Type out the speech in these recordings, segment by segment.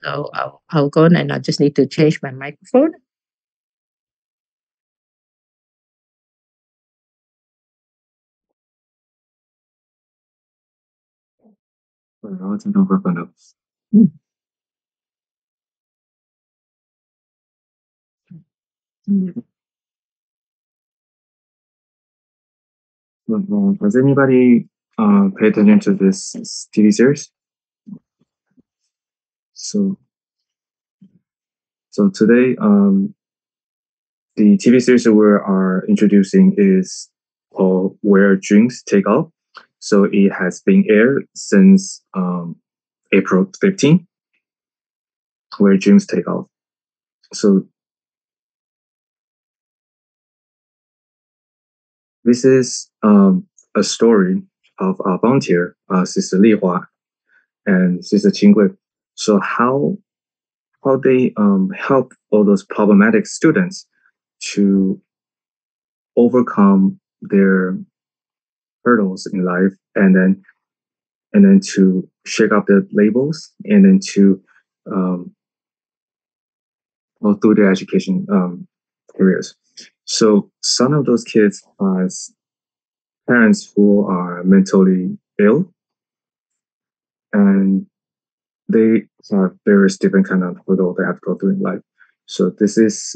So I'll go on and I just need to change my microphone. Mm. Mm. Has anybody paid attention to this TV series? So, so today, the TV series that we are introducing is called Where Dreams Take Off. So it has been aired since April 15th, Where Dreams Take Off. So this is a story of a volunteer, Sister Lihua and Sister Qinggui. So how they help all those problematic students to overcome their hurdles in life, and then to shake up the labels, and then to um, go through their education careers. So some of those kids has parents who are mentally ill, and they have various different kind of hurdle they have to go through in life. So this is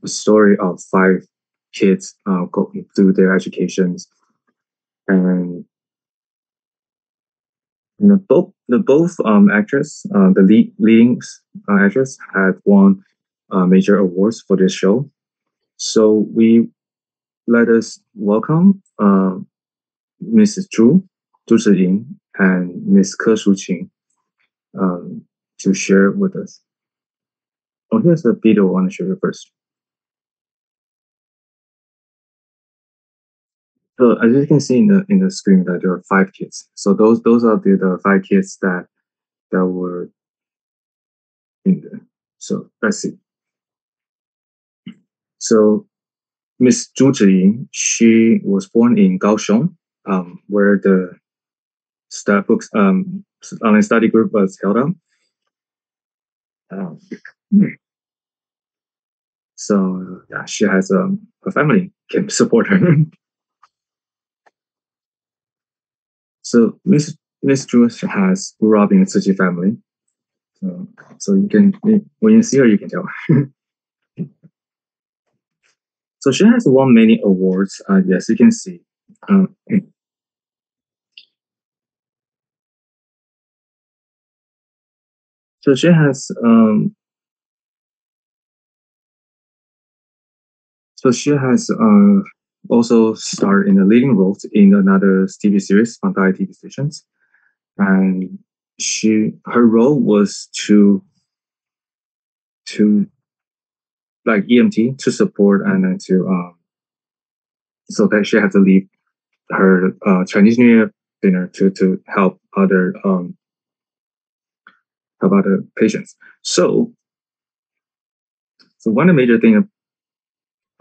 a story of five kids going through their educations, and both actress, the leading actress, had won major awards for this show. So we let us welcome Mrs. Zhu Zhiying, and Miss Ke Shuqing to share with us. Oh, here's the video I want to show you first. So as you can see in the screen, that there are five kids. So those are the five kids that were in there. So let's see. So Miss Zhu Zhiying, she was born in Kaohsiung, where the books online study group was held up. Um, so yeah, she has a family can support her. So Miss Zhu has grew up in a Tzu family. So you can, when you see her, you can tell. So she has won many awards. Yes, you can see. Um, so she has also starred in the leading roles in another TV series on Thai TV stations, and her role was to like EMT, to support, and then to so that she had to leave her Chinese New Year dinner to help other patients. So one of the major thing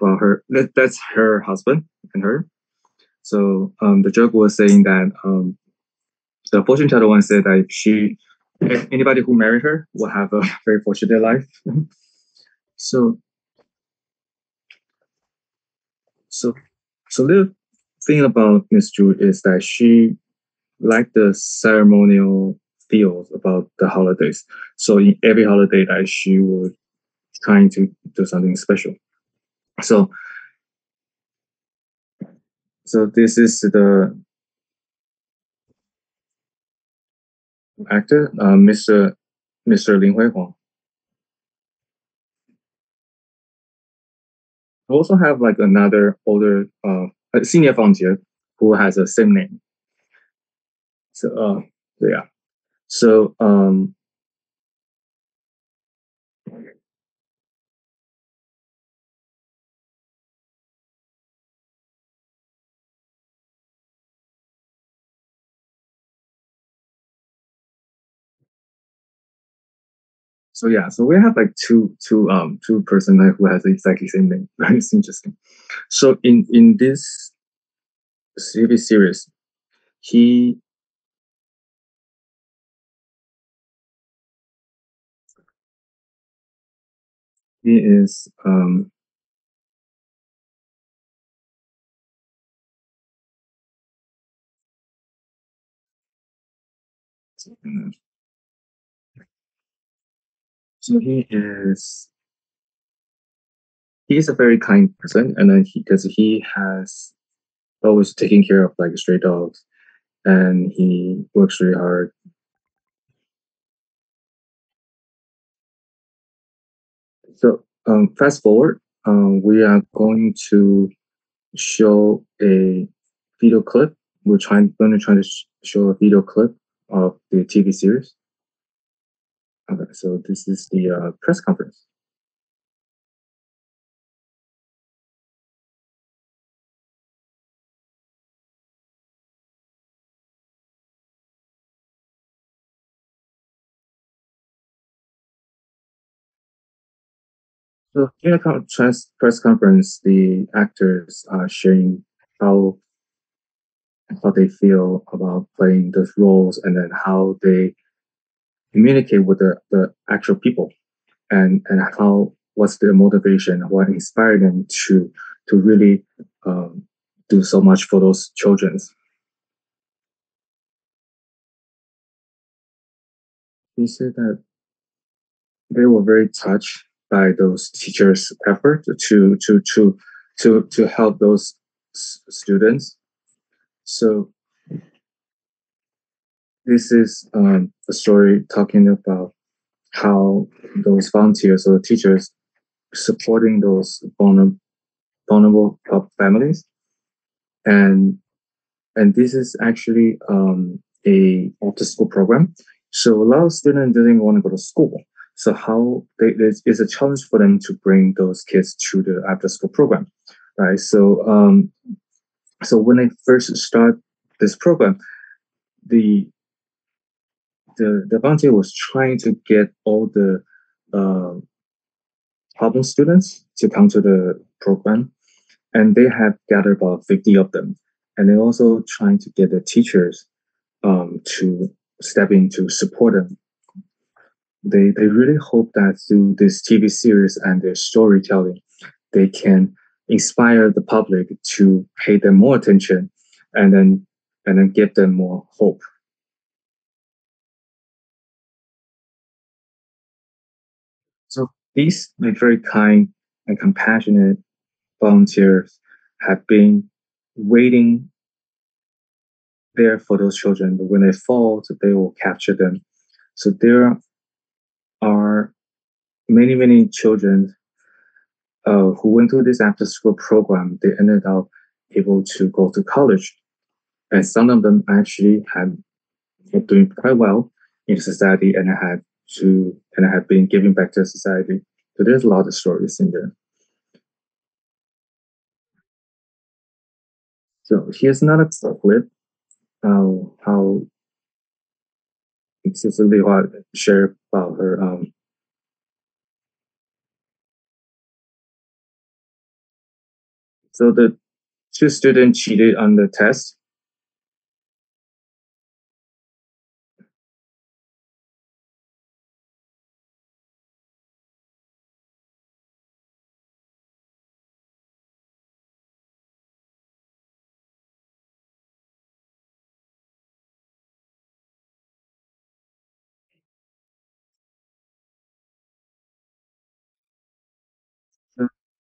about her, that's her husband and her. So the joke was saying that the fortune teller once said that anybody who married her will have a very fortunate life. so so so the thing about Miss Ju is that she liked the ceremonial feels about the holidays. So in every holiday that she would trying to do something special. So so this is the actor, Mr. Lin Huihan. We also have like another older a senior volunteer who has the same name. So yeah. So so yeah, so we have like two person who has exactly same name. It's interesting. So in this TV series, he He is so he is a very kind person, and then because he has always taking care of like stray dogs, and he works really hard. So fast forward, we are going to show a video clip. Going to try to show a video clip of the TV series. Okay, so this is the press conference. So in a press conference, the actors are sharing how how they feel about playing those roles, and then how they communicate with the actual people, and how what's their motivation, what inspired them to really um, do so much for those children. He said that they were very touched by those teachers' effort to help those students. So this is a story talking about how those volunteers or teachers supporting those vulnerable families, and this is actually a after school program. So a lot of students didn't want to go to school. So how it's a challenge for them to bring those kids to the after school program, right? So so when they first start this program, the the volunteer was trying to get all the uh, problem students to come to the program, and they had gathered about 50 of them. And they're also trying to get the teachers to step in to support them. They really hope that through this TV series and their storytelling, they can inspire the public to pay them more attention, and then give them more hope. So these like very kind and compassionate volunteers have been waiting there for those children. But when they fall, they will capture them. So there are many children who went through this after school program. They ended up able to go to college, and some of them actually had were doing quite well in society, and had been giving back to society. So there's a lot of stories in there. So here's another clip. How Sister Lihua shared about her. So the two students cheated on the test.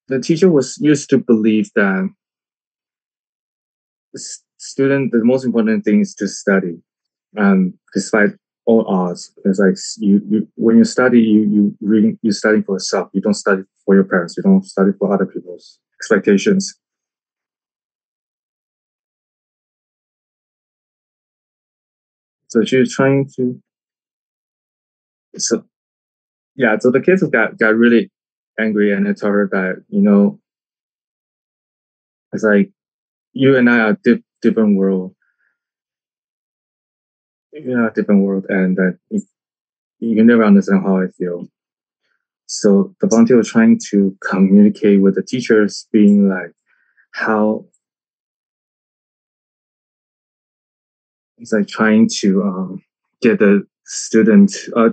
The teacher was used to believe that the most important thing is to study, despite all odds. It's like you when you study, you study for yourself. You don't study for your parents. You don't study for other people's expectations. So she was trying to. So yeah, so the kids got really angry, and I told her that it's like you and I are different world. You a different world, and that you can never understand how I feel. So the volunteer was trying to communicate with the teachers, being like how it's like trying to get the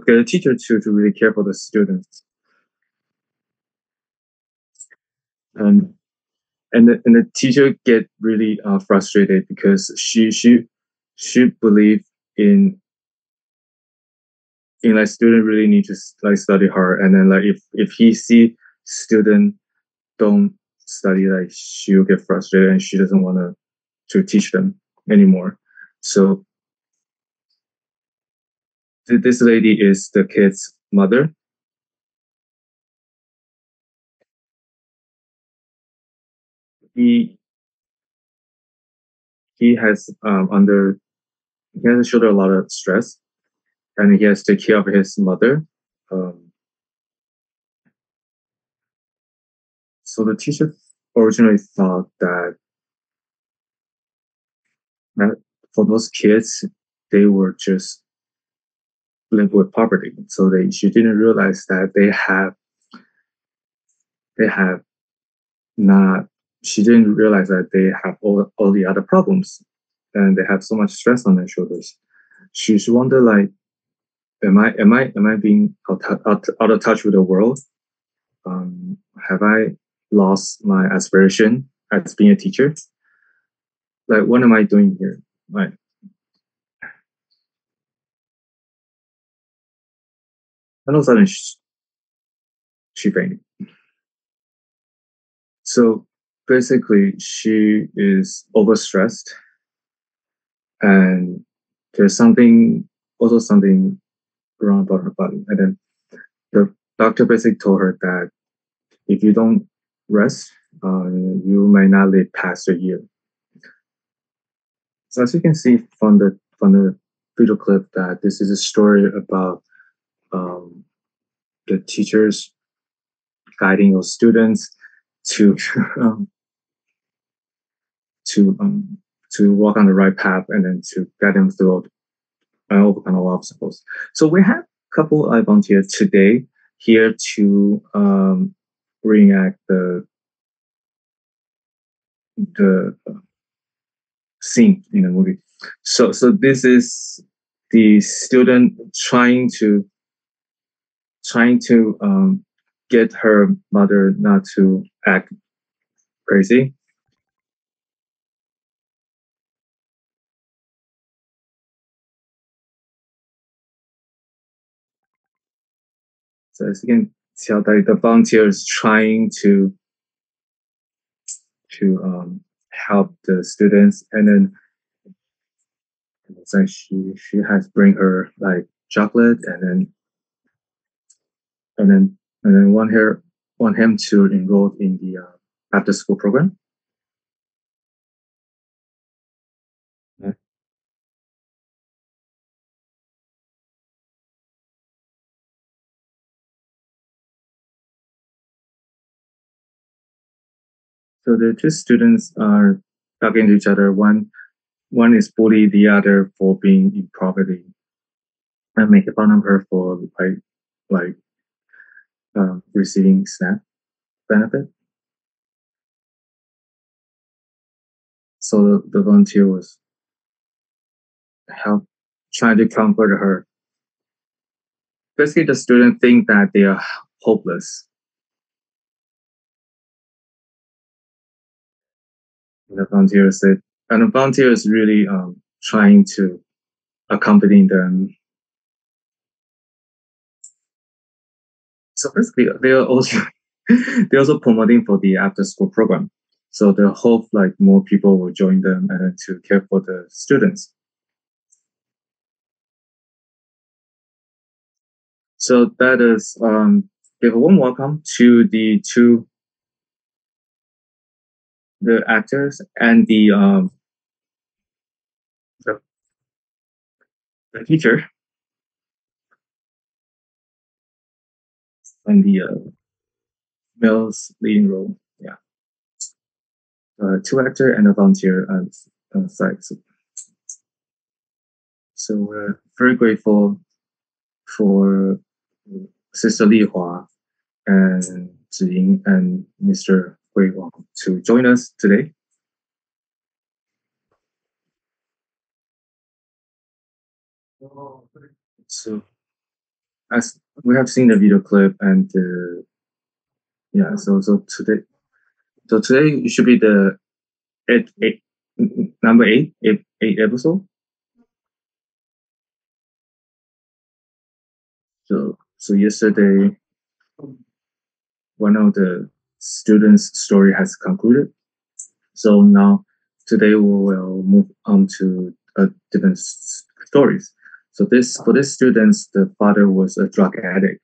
get a teacher to really care for the students. and the teacher get really frustrated because she believe in like student really need to like study hard, and then like if he see student don't study, like she'll get frustrated and she doesn't want to teach them anymore. So this lady is the kid's mother. He he has he has to shoulder a lot of stress, and he has to take care of his mother. Um, so the teacher originally thought that for those kids, they were just live with poverty. So she didn't realize that they have not. She didn't realize that they have all the other problems, and they have so much stress on their shoulders. She wondered like, am I being out of touch with the world? Have I lost my aspiration as being a teacher? Like, what am I doing here? Like, and all of a sudden, she fainted. So basically, she is overstressed, and there's something wrong about her body. And then the doctor basically told her that if you don't rest, you may not live past a year. So as you can see from the video clip, that this is a story about um, the teachers guiding those students to um, to um, to walk on the right path, and then to guide them through overcome all obstacles. So we have a couple of volunteers today here to reenact the scene in the movie. So this is the student trying to get her mother not to act crazy. So as you can tell, that the volunteer is trying to help the students, and then it's like she has bring her like chocolate, and then want him to enroll in the after school program. Yeah. So the two students are talking to each other. One is bully the other for being in poverty, and make fun of her for like receiving SNAP benefit. So the volunteer was help trying to comfort her. Basically, the student think that they are hopeless. And the volunteer said, and the volunteer is really trying to accompany them. So basically, they are also they're also promoting for the after school program. So they hope like more people will join them, and then to care for the students. So that is give a warm welcome to the actors and the, the teacher and the male's leading role. Yeah, two actor and a volunteer side. So we're very grateful for Sister Lihua and Zhiying and Mr. Huihan to join us today. So as we have seen the video clip, and yeah, so today So today it should be the eight number eight episode. So yesterday one of the students' story has concluded. So now today we will move on to different stories. So this for this students, the father was a drug addict.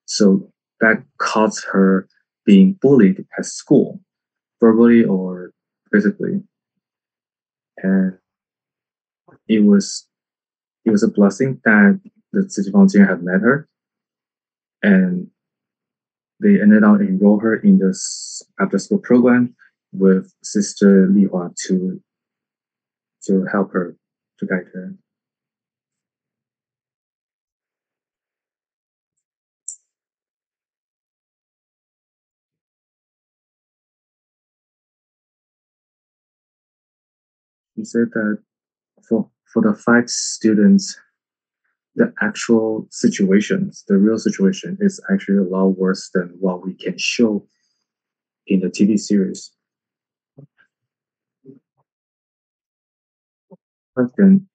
So that caused her being bullied at school, verbally or physically, and it was it was a blessing that the city volunteer had met her, and they ended up enroll her in this after school program with Sister Lihua to help her to guide her. He said that for the five students, the actual situations, the real situation, is actually a lot worse than what we can show in the TV series. But then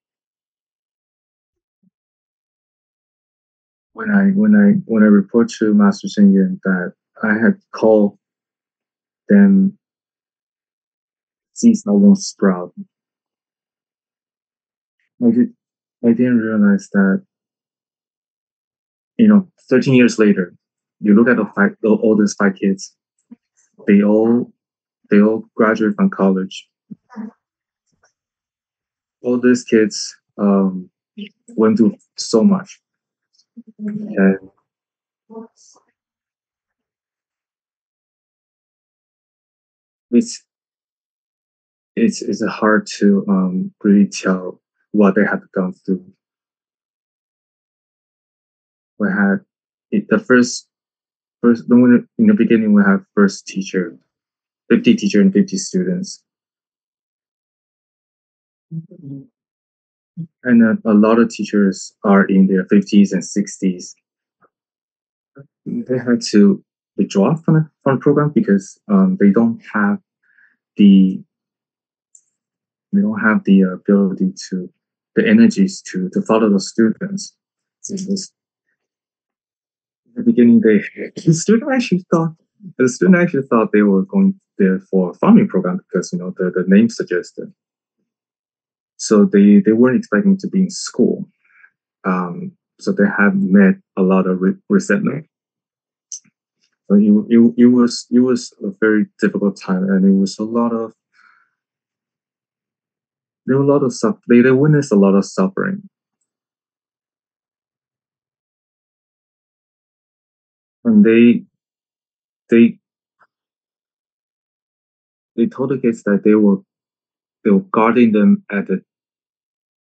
when I report to Master Zhiying that I had called them seeds that won't sprout, I did I didn't realize that 13 years later, you look at all these five kids, they all they all graduate from college. All these kids went through so much, and it's it's hard to really tell what they had gone through. We had the first in the beginning we have first teacher, 50 teacher and 50 students, and a lot of teachers are in their 50s and 60s. They had to withdraw from the program because the they don't have the ability to the energies to follow the students. So in the beginning, the student actually thought they were going there for a farming program because the name suggested. So they weren't expecting to be in school. So they had met a lot of resentment. So it was a very difficult time, and it was a lot of there were a lot of they witnessed a lot of suffering, and they they told the kids that they were guarding them at the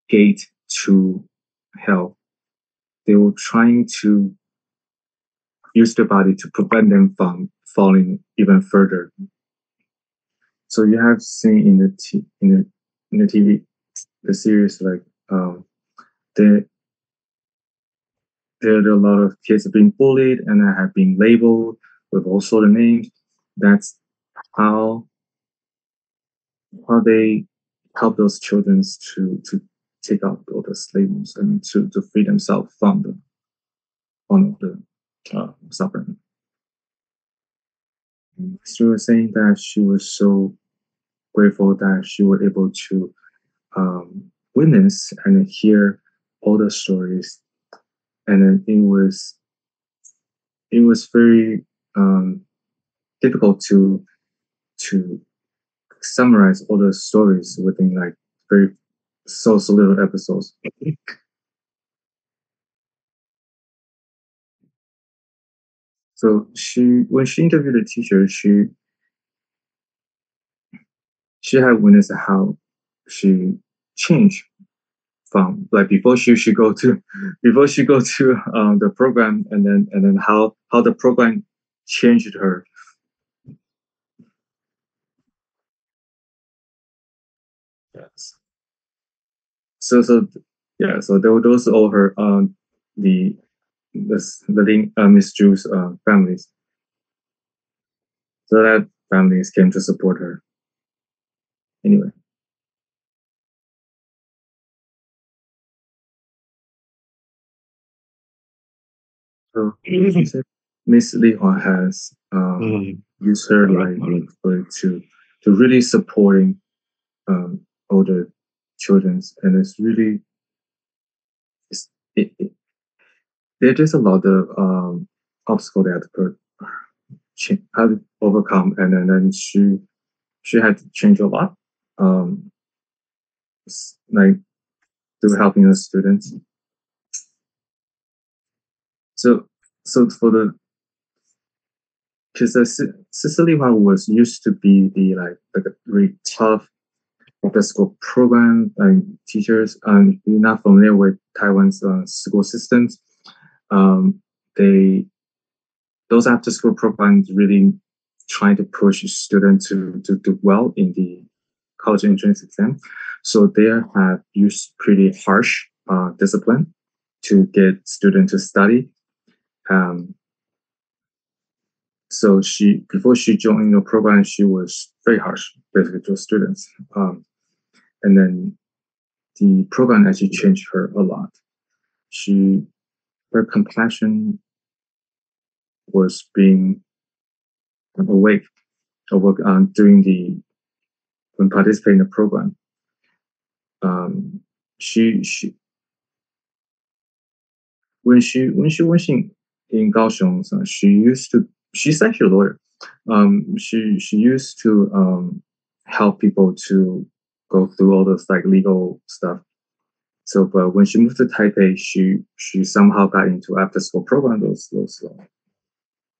gate to hell. They were trying to use their body to prevent them from falling even further. So you have seen in the TV the series like there there are a lot of kids being bullied and have been labeled with all sort of names. That's how they help those children to take out all the labels and to free themselves from the suffering. She was saying that she was so grateful that she was able to witness and hear all the stories, and then it was very difficult to summarize all the stories within like very so little episodes. So when she interviewed the teacher, she had witnessed how she changed from like before she go to the program, and then how the program changed her. Yes. So yeah. So those all her the the Miss Drew's families. So families came to support her. Anyway, so she said Miss Lihua has used her life to really supporting older children, and it's really it's, it, there's a lot of obstacle that she had to overcome, and then she had to change a lot, um, like through helping the students. So for the because Sicily one was used to be the like a really tough after school program and teachers, and if you're not familiar with Taiwan's school systems, um, they those after school programs really trying to push students to do well in the college entrance exam. So they have used pretty harsh discipline to get students to study. Um, so she before she joined the program, she was very harsh basically to students. And then the program actually changed her a lot. She her compassion was being awake during the when participating in the program. She when she in Kaohsiung, so she's actually a lawyer. She used to help people to go through all those like legal stuff. So, but when she moved to Taipei, she somehow got into after school program, those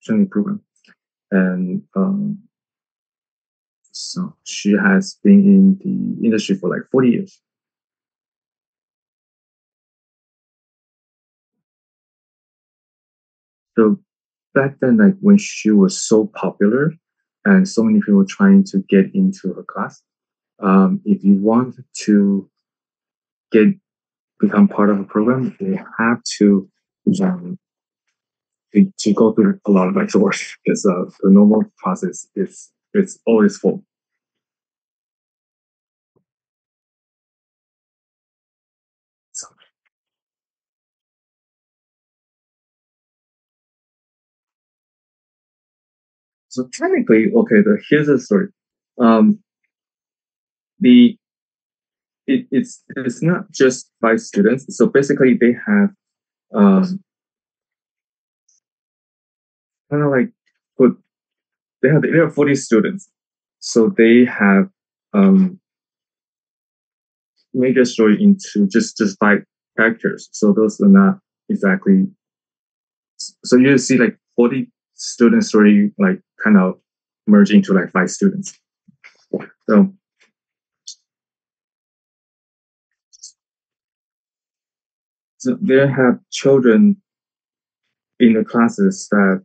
training program, and so she has been in the industry for like 40 years. So back then, like when she was so popular, and so many people trying to get into her class, if you want to get become part of a program, you have um, to go through a lot of like doors because the normal process is it's always full. So, so technically, okay, here's the story. Um, the it's not just by students. So basically, they have kind of like put they have 40 students, so they have um, made a story into just five characters. So those are not exactly. So you see like 40 student story like kind of merge into like five students. So, so they have children in the classes that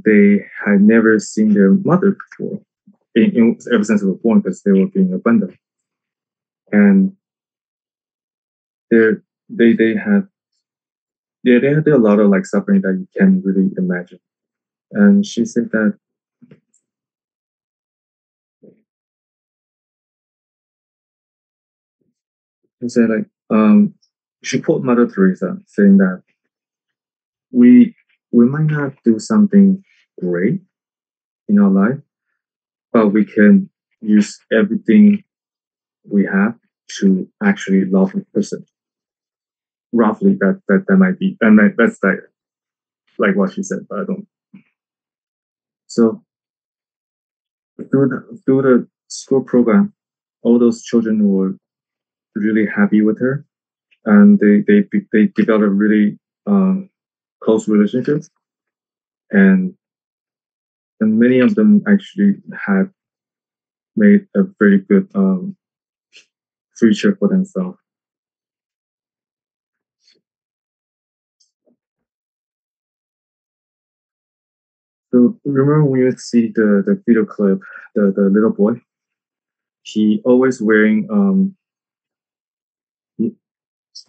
they had never seen their mother before, ever since they were born, because they were being abandoned, and they're they have yeah they had a lot of like suffering that you can't really imagine. And she said that she said like she quote Mother Teresa saying that we we might not do something great in our life, but we can use everything we have to actually love a person. Roughly, that might be, and that's like what she said, but I don't. So through the school program, all those children were really happy with her, and they developed really close relationships, and and many of them actually have made a very good future for themselves. So remember when you see the video clip, the little boy, he always wearing he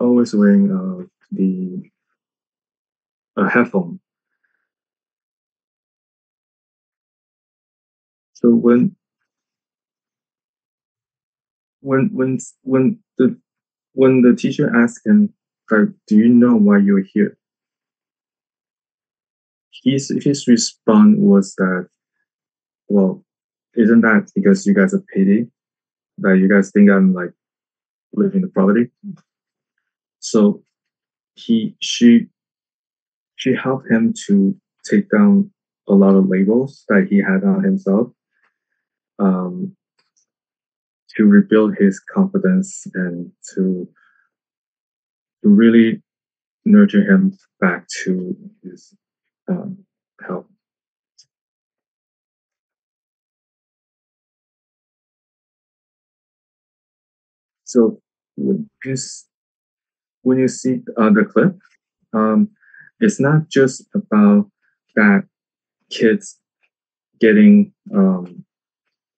always wearing the a headphone. So when the teacher asked him, like, "Do you know why you're here?" His response was that, "Well, isn't that because you guys are pity that you guys think I'm like living the poverty?" So he she helped him to take down a lot of labels that he had on himself, um, to rebuild his confidence and to really nurture him back to his um, health. So when you, when you see the clip, um, it's not just about that kids getting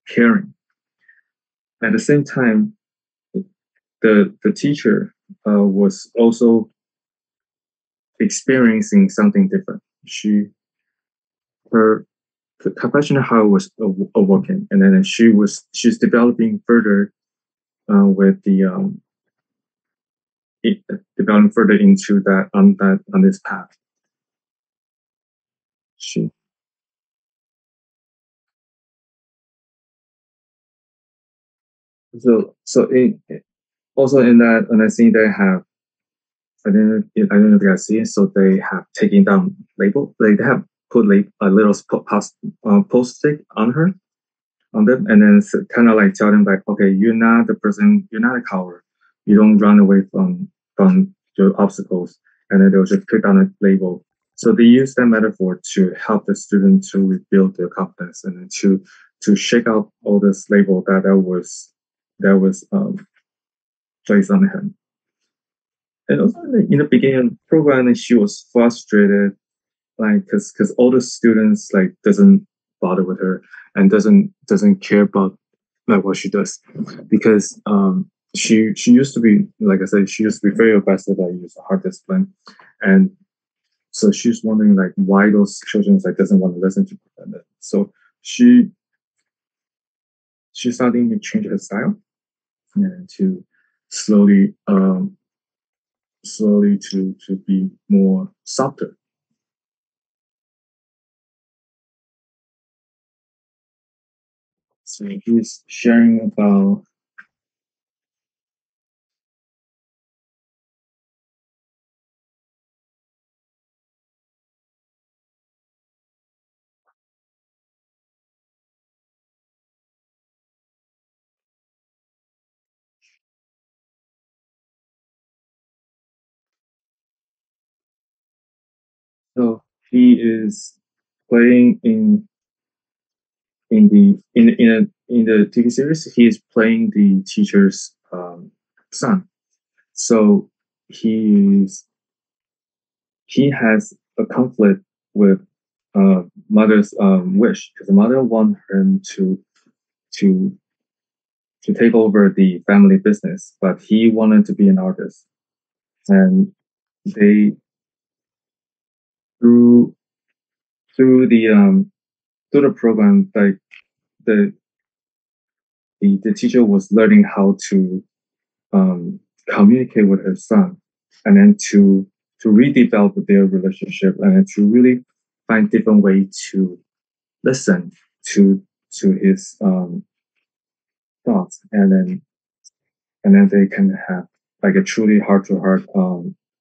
caring. At the same time, the teacher was also experiencing something different. Her compassionate heart was awoken, and then she's developing further with the it, developing further into that on this path. She so also in that scene they have I don't know if you guys see it. So they have taken down label. They have put a little post-it on her on them, and then kind of like tell them like, okay, you're not the person, you're not a coward. You don't run away from your obstacles, and then they'll just put on a label. So they use that metaphor to help the student to rebuild their confidence and then to shake out all this label that was placed on him. And also in the beginning of the program, she was frustrated, like because all the students like doesn't bother with her and doesn't care about like what she does, because she used to be, like I said, she used to be very aggressive. I use hard discipline, and so she's wondering like why those children like doesn't want to listen to her. So she she's starting to change her style and to slowly to be more softer. So he's sharing about, so he is playing in the TV series. He is playing the teacher's son. So he's he has a conflict with mother's wish, because the mother wants him to to take over the family business, but he wanted to be an artist. And they through through the through the program, like the the teacher was learning how to um, communicate with her son, and then to redevelop their relationship, and then to really find different way to listen to his thoughts, and then they can have like a truly heart to heart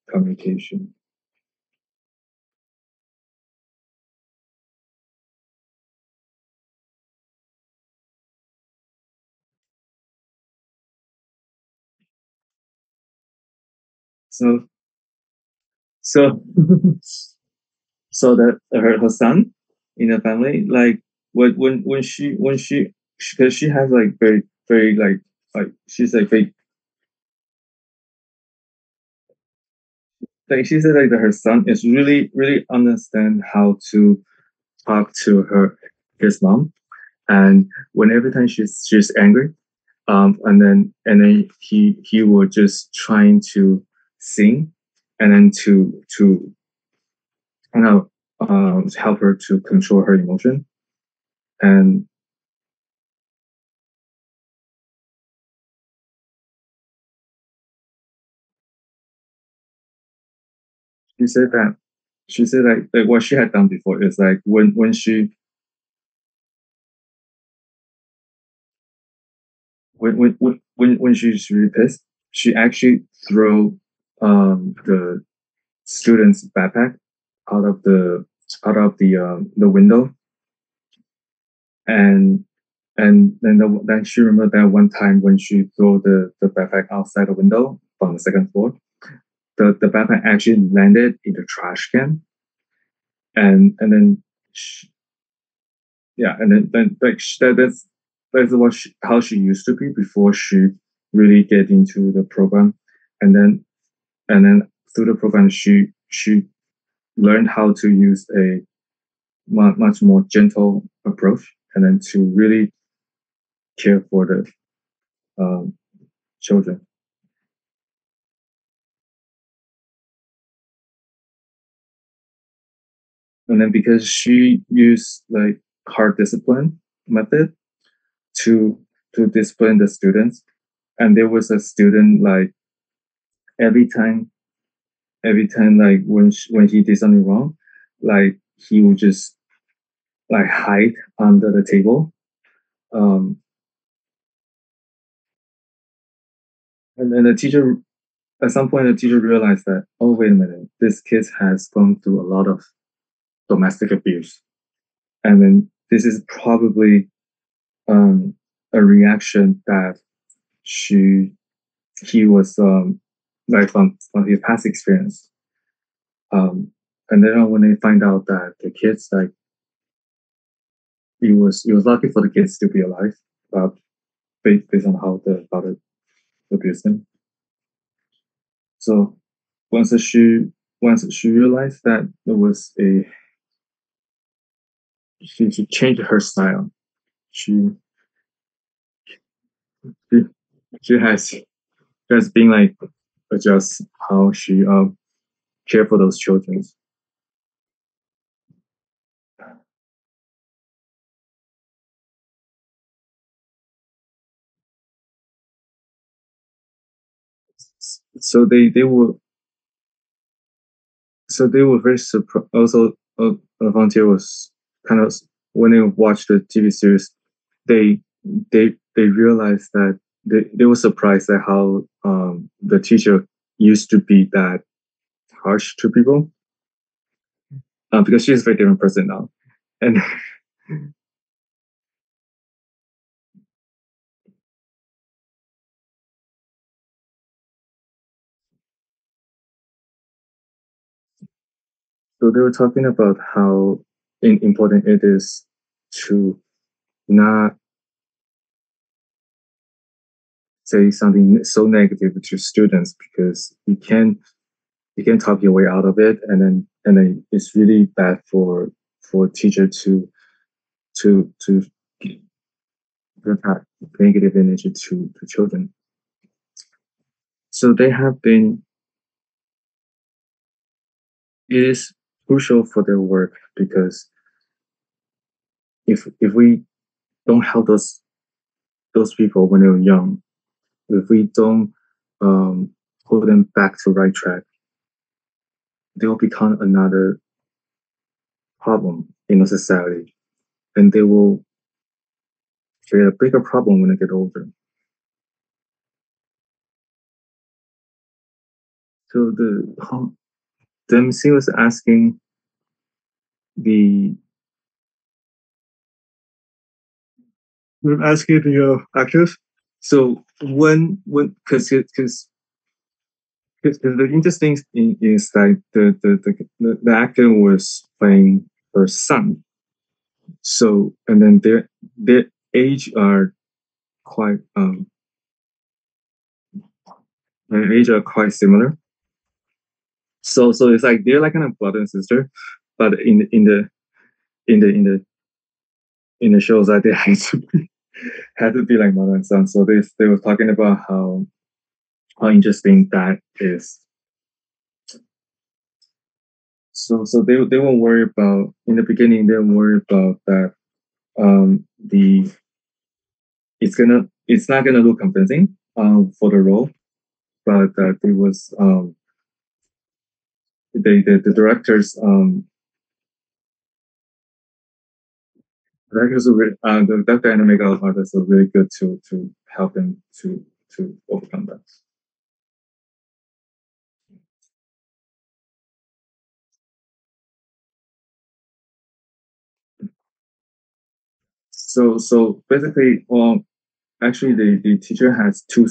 communication. So so so that her son in the family, like when she because she has like very like she's like she said like that her son is really understand how to talk to his mom, and when every time she's angry, and then he would just trying to sing, and then to kind of help her to control her emotion. And she said that she said like what she had done before is like when she's really pissed, she actually throw the student's backpack out of the window, and then she remembered that one time when she threw the backpack outside the window from the second floor, the backpack actually landed in the trash can, and then she, yeah, and then like that's how she used to be before she really get into the program, and then through the program she learned how to use a much more gentle approach, and then to really care for the um, children. And then because she used like hard discipline method to discipline the students, and there was a student like every time like when he did something wrong, like he would just like hide under the table. Um, and then the teacher at some point the teacher realized that, oh wait a minute, this kid has gone through a lot of domestic abuse, and then this is probably a reaction that she he was like from his past experience. And then when they find out that the kids like he was lucky for the kids to be alive, uh, based on how the father abused him. So once she once she realized that there was a she changed her style. She she, she has been like adjust how she care for those children. So they were very surprised. Also, Volunteer was kind of when they watched the TV series, they they realized that they were surprised at how the teacher used to be that harsh to people, because she's a very different person now, and so they were talking about how important it is to not say something so negative to students, because you can talk your way out of it, and then it's really bad for a teacher to give that negative energy to children. So they have been it is crucial for their work, because if we don't help those people when they're young, if we don't um, pull them back to right track, they will become another problem in a society, and they will create a bigger problem when they get older. So the MC was asking the actors. So when because the interesting thing is like the actor was playing her son. So and then their age are quite their age are quite similar. So it's like they're like kind of brother and sister, but in the shows that they had to be like mother and son. So they were talking about how interesting that is. So they won't worry about in the beginning. They won't worry about that. The it's not gonna look convincing for the role, but that it was the directors are really, the director and the makeup artists are really good to help him to overcome that. So basically, well, actually, the teacher has two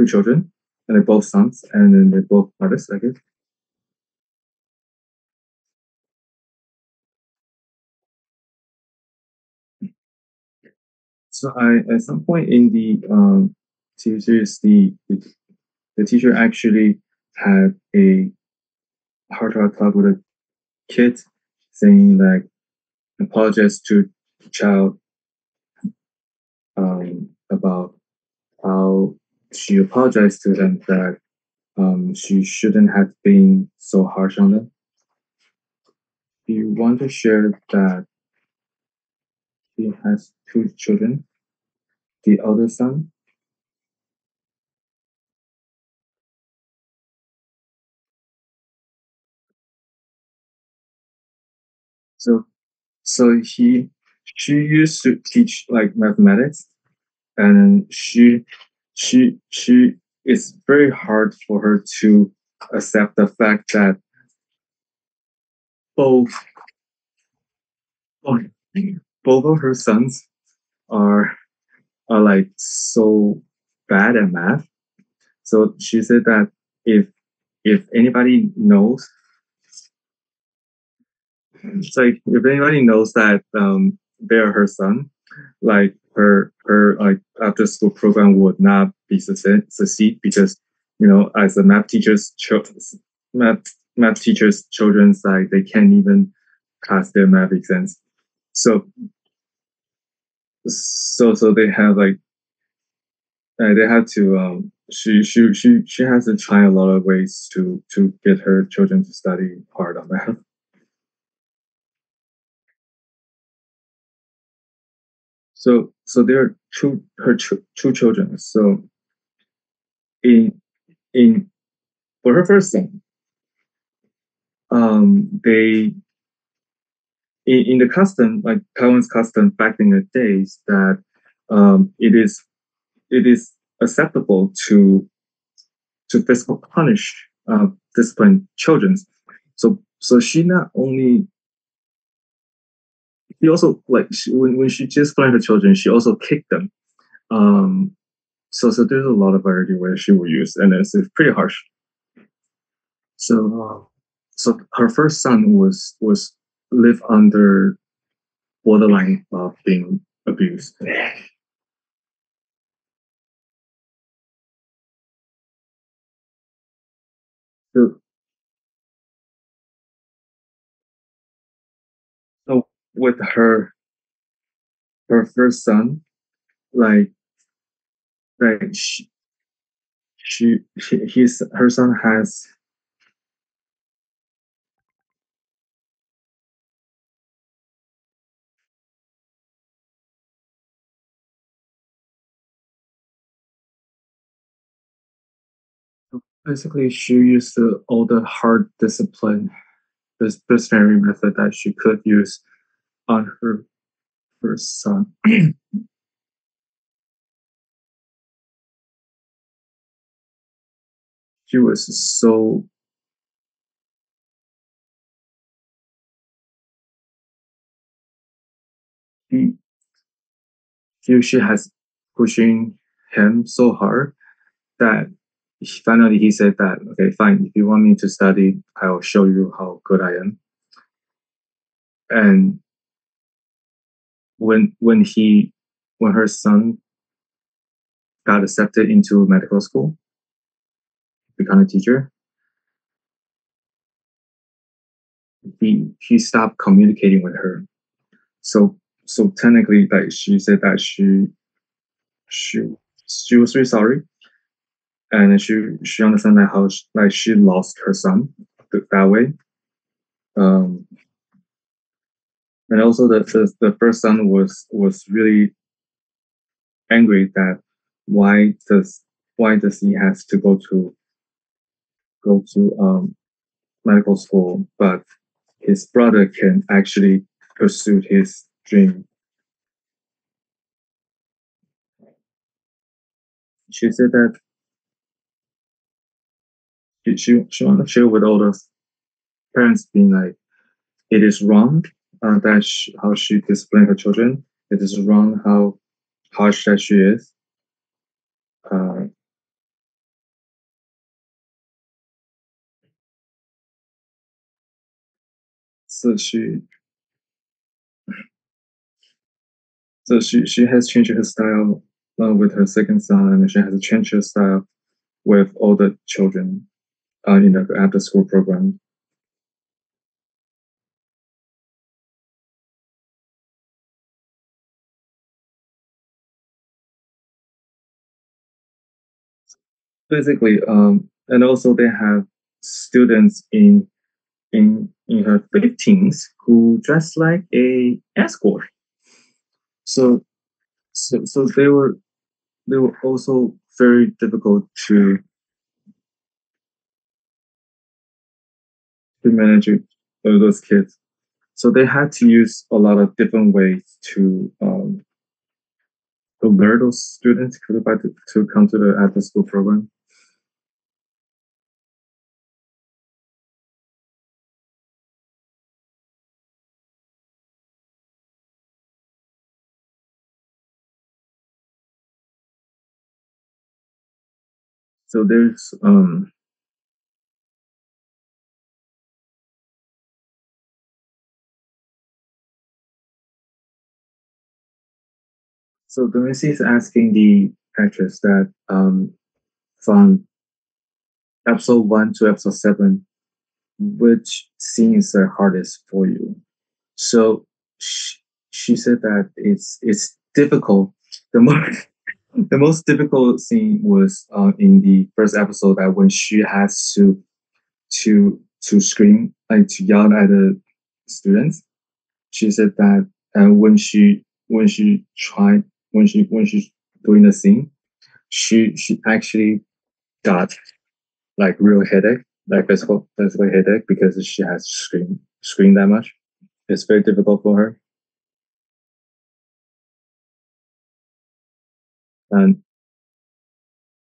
children, and they're both sons, and then they're both artists, I guess. So I at some point in the series, the teacher actually had a heart to heart talk with a kid, saying like apologize to the child about how she apologized to them that she shouldn't have been so harsh on them. Do you want to share that he has two children? The elder son. So so she used to teach like mathematics, and she it's very hard for her to accept the fact that both both both of her sons are are like so bad at math. So she said that if anybody knows, it's like if anybody knows that they're her son, like her like after school program would not be succeed because as a math math teachers children's like they can't even pass their math exams. So so they have like they had to she has to try a lot of ways to get her children to study hard on math. So there are two children. So in in for her first son, they in the custom like Taiwan's custom back in the days that it is acceptable to physical punish discipline children. So she not only she also like when she disciplined her children, she also kicked them. Um, so there's a lot of variety where she will use, and it's pretty harsh. So so her first son was live under borderline of being abused. So so with her first son, like like his her son has basically she used all the hard discipline, this disciplinary method that she could use on her first son. She was so he she has pushing him so hard that finally he said that okay fine, if you want me to study I'll show you how good I am. And when her son got accepted into medical school, become a teacher, he stopped communicating with her. So technically like she said that she she was really sorry, and she understand that how like she lost her son that way. Um, and also the first son was really angry that why does why does he has to go to medical school, but his brother can actually pursue his dream. She said that she want to share with all the parents being like, it is wrong that how she discipline her children. It is wrong how harsh that she is. Uh, so she has changed her style with her second son, and she has changed her style with all the children in the after school program. Basically, and also they have students in her 15s who dress like a escort. So so they were also very difficult to manage those kids. So they had to use a lot of different ways to lure those students to come to the after school program. So there's so the Missy is asking the actress that from episode 1 to episode 7, which scene is the hardest for you? So she said that it's difficult. The most the most difficult scene was in the first episode, that when she has to scream, like to yell at the students. She said that when she tried when she's doing the scene, she actually got like real headache, like physical headache, because she has screamed that much. It's very difficult for her. And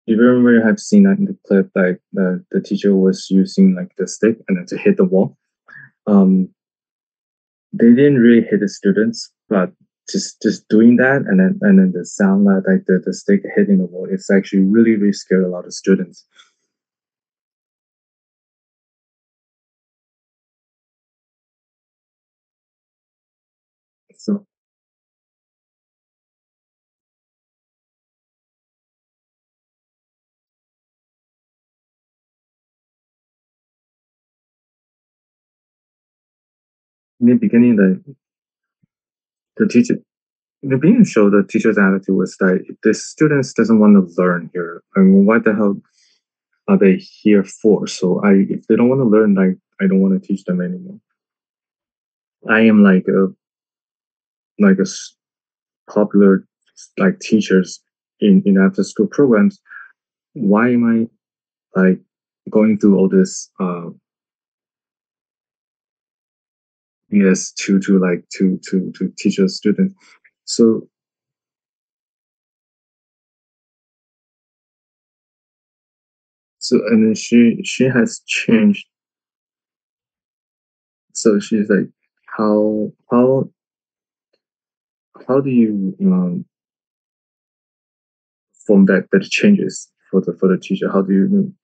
if you remember, have seen that in the clip, like the teacher was using like the stick and then to hit the wall. Um, they didn't really hit the students, but just doing that, and then the sound that like the stick hitting the wall, it's actually really scared a lot of students. So in the beginning, the teacher in the beginning show, the teacher's attitude was that the students doesn't want to learn here. I mean, what the hell are they here for? So I if they don't want to learn, like I don't want to teach them anymore. I am like a popular like teachers in after school programs. Why am I like going through all this yes to teach a student? So and then she has changed. So she's like, how do you form that changes for the teacher? How do you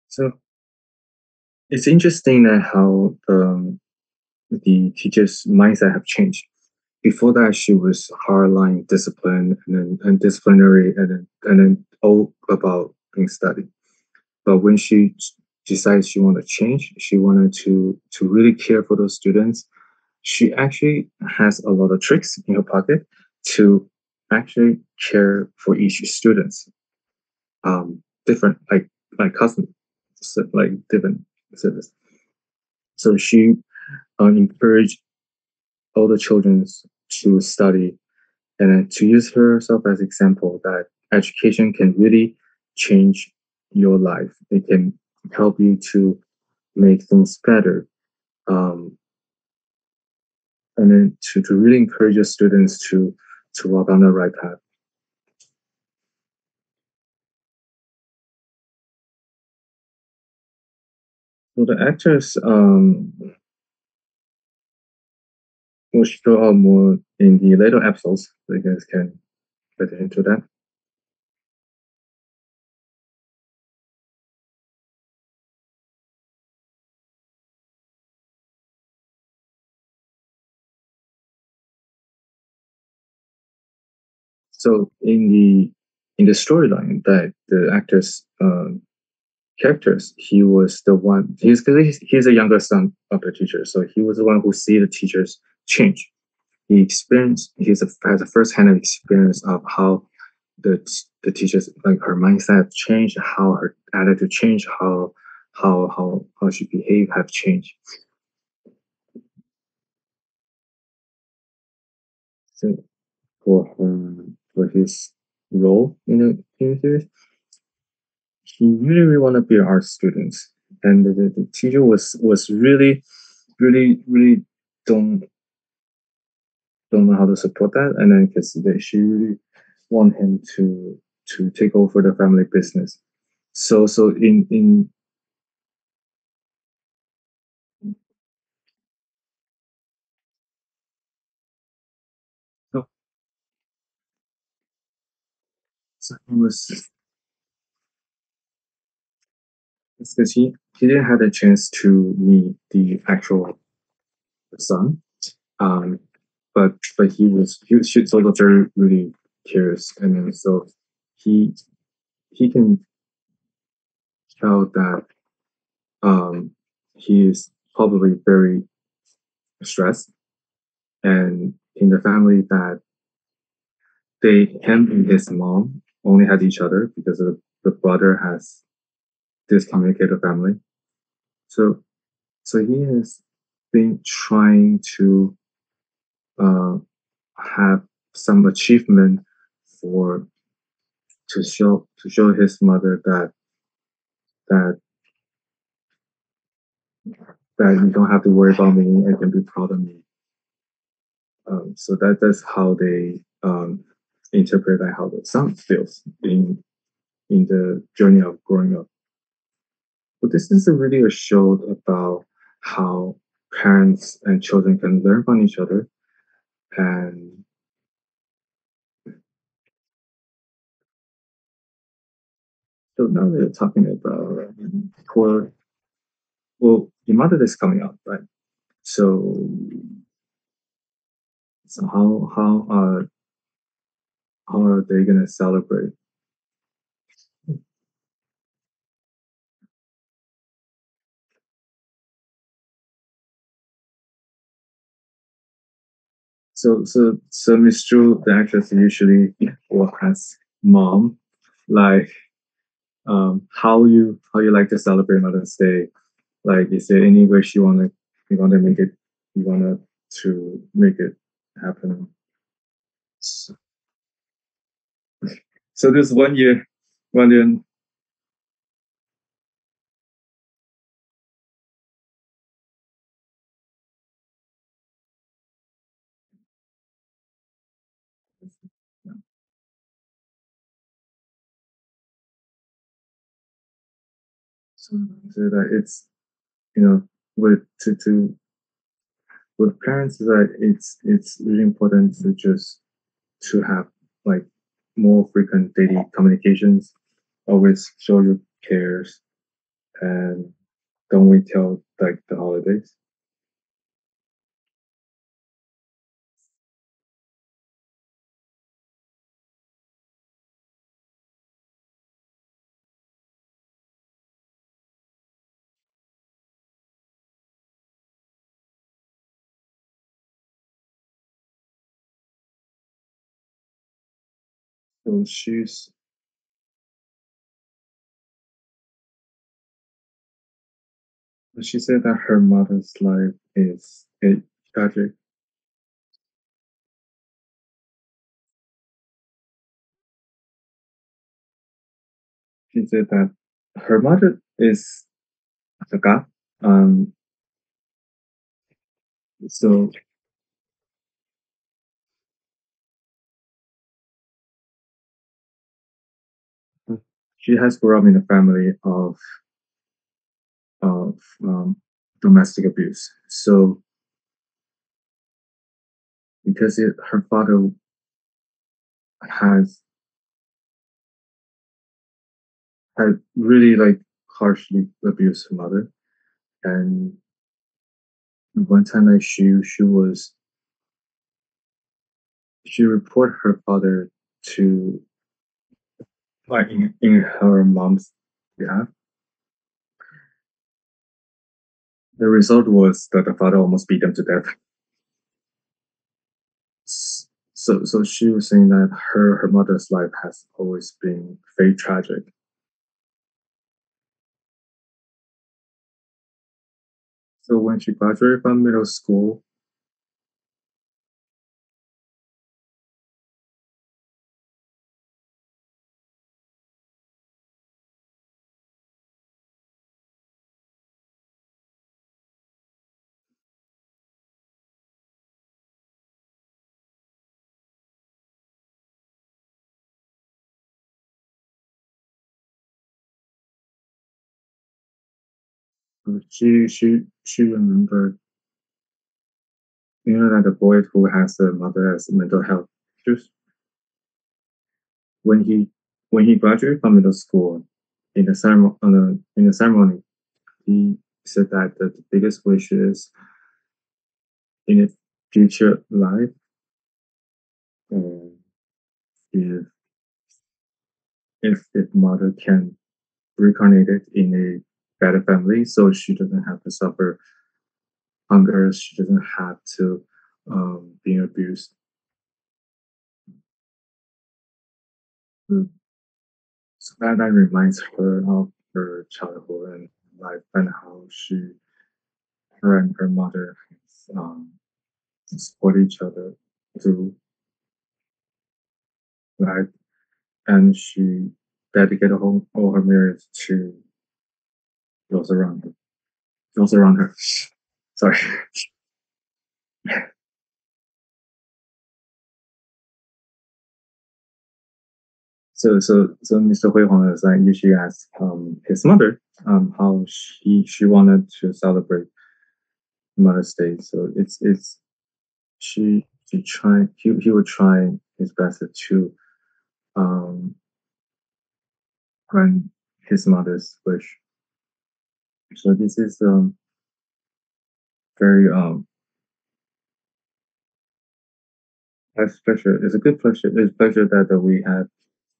so it's interesting that how the teacher's mindset have changed. Before that, she was hardline discipline and disciplinary, and then all about being studied. But when she decided she wanted to change, she wanted to really care for those students. She actually has a lot of tricks in her pocket to actually care for each students. Different like custom, like different service. So she encouraged all the children to study and then to use herself as example that education can really change your life. It can help you to make things better. Um, and then to really encourage your students to walk on the right path. So the actors will show up more in the later episodes. So you guys can get into that. So in the storyline that the actors characters, he was the one. He's a younger son of the teacher, so he was the one who see the teachers change. He experienced. Has a first hand experience of how the teachers like her mindset changed, how her attitude changed, how she behave have changed. So for his role in the series, he really want to be an art student, and the teacher was really don't don't know how to support that, and then because she really want him to take over the family business. So in so, so he was because he didn't have a chance to meet the actual son, um, but she's also very really curious, and then so he he can tell that um, he is probably very stressed, and in the family that him and his mom only had each other because the brother has discommunicated family. So he has been trying to uh, have some achievement for to show his mother that that you don't have to worry about me and can be proud of me. So that's how they interpret how the son feels in the journey of growing up. But this is really a show about how parents and children can learn from each other. And so now they're talking about for well, the mother is coming out, right? So so how are they gonna celebrate? So Miss Drew, the actress, usually will ask mom like how you like to celebrate Mother's Day. Like, is there any wish you wanna make it you wanna to make it happen? So, so this one year. So, so that it's with to with parents is that it's really important to just to have like more frequent daily communications. Always show your cares and don't wait till like the holidays. So she said that her mother's life is tragic. she said that her mother is a god. Um, so she has grown up in a family of domestic abuse. So because her father has had really like harshly abused her mother, and one time like she reported her father to like in her mom's behalf. The result was that the father almost beat them to death. So she was saying that her mother's life has always been very tragic. So when she graduated from middle school, she remembered, you know, that the boy who has a mother has mental health issues. When he graduated from middle school, in the ceremony, he said that the biggest wish is in a future life, um, if if mother can reincarnate it in a better family, so she doesn't have to suffer hunger, she doesn't have to being abused. Mm. So that reminds her of her childhood and life and how her and her mother support each other through life, and she dedicated all her marriage to those around her. Those around her. Sorry. So Mr. Hui Huang is like usually asked his mother how she wanted to celebrate Mother's Day. So it's she try he would try his best to um grant his mother's wish. So this is very it's pleasure. It's a good pleasure. It's a pleasure that we have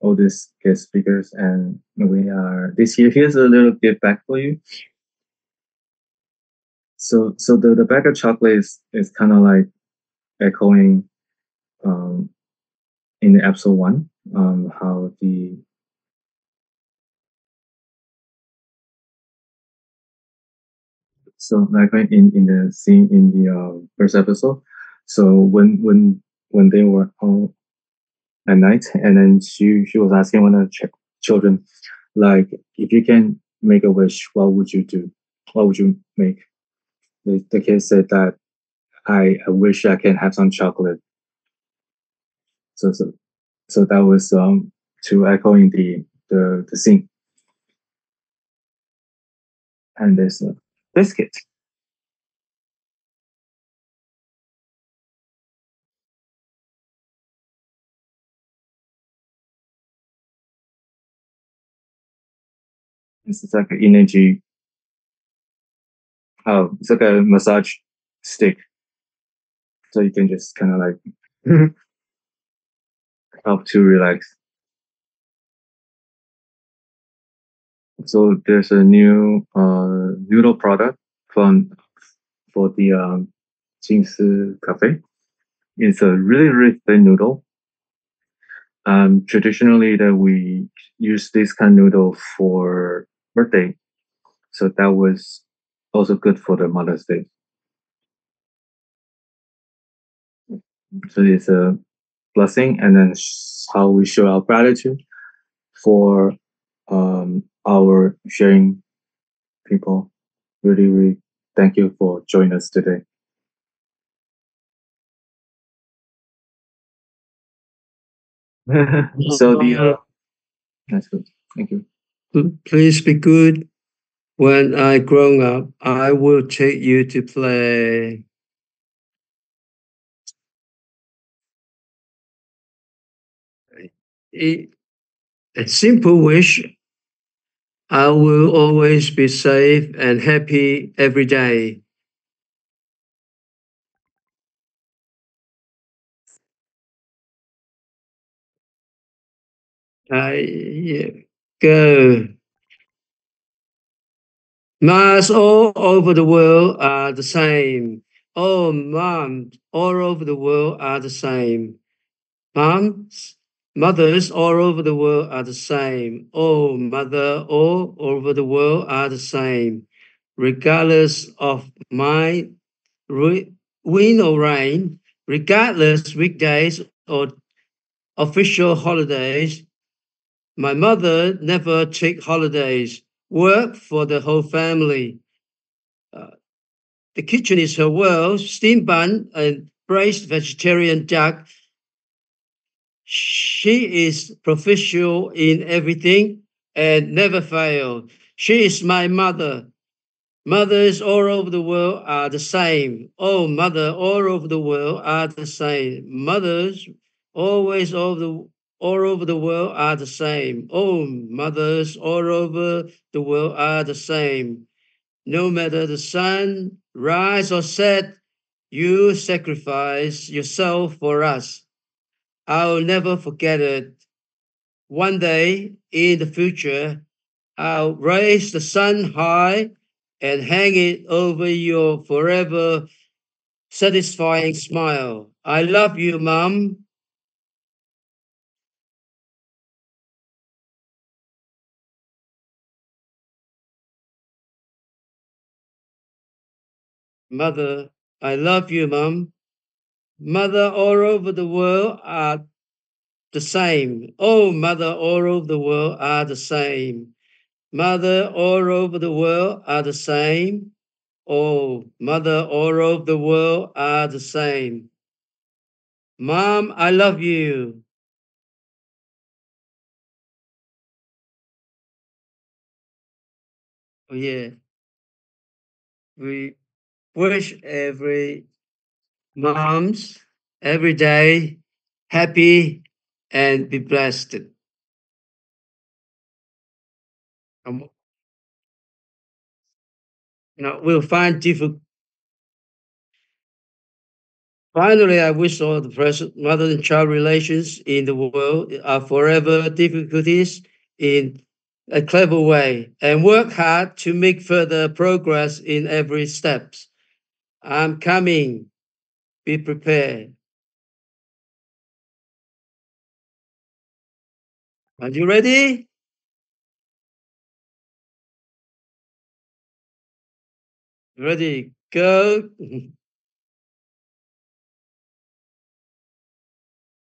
all these guest speakers, and we are this year. Here's a little gift back for you. So the bag of chocolate is kind of like echoing um, in the episode one, how the so like in the scene in the first episode. So when they were all at night, and then she was asking one of the children, like, if you can make a wish, what would you do? What would you make? The kid said that I wish I can have some chocolate. So so that was to echoing the scene. And there's a biscuit. This is like an energy. Oh, it's like a massage stick, so you can just kind of like help to relax. So there's a new noodle product from for the Qingsi cafe. It's a really thin noodle. Traditionally, that we use this kind of noodle for birthday, so that was also good for the Mother's Day. So it's a blessing, and then how we show our gratitude for our sharing people. Really, really thank you for joining us today. So the that's good. Thank you. Please be good. When I grow up, I will take you to play. A a simple wish. I will always be safe and happy every day. I go. Moms all over the world are the same. Oh, moms all over the world are the same. Moms, mothers all over the world are the same. Oh, mother all over the world are the same. Regardless of my wind or rain, regardless weekdays or official holidays, my mother never take holidays. Work for the whole family. Uh, the kitchen is her world. Steamed bun and braised vegetarian duck. She is professional in everything and never fail. She is my mother. Mothers all over the world are the same. Oh, mother all over the world are the same. Mothers always all over the world are the same. Oh, mothers all over the world are the same. No matter the sun rise or set, you sacrifice yourself for us. I'll never forget it. One day in the future, I'll raise the sun high and hang it over your forever satisfying smile. I love you, Mom. Mother, I love you, Mom. Mother all over the world are the same. Oh, mother all over the world are the same. Mother all over the world are the same. Oh, mother all over the world are the same. Mom, I love you. Oh, yeah. We wish every moms every day happy and be blessed. Um, we'll find difficult. Finally, I wish all the present mother and child relations in the world are forever difficulties in a clever way and work hard to make further progress in every steps. I'm coming. Be prepared. Are you ready? Ready? Go.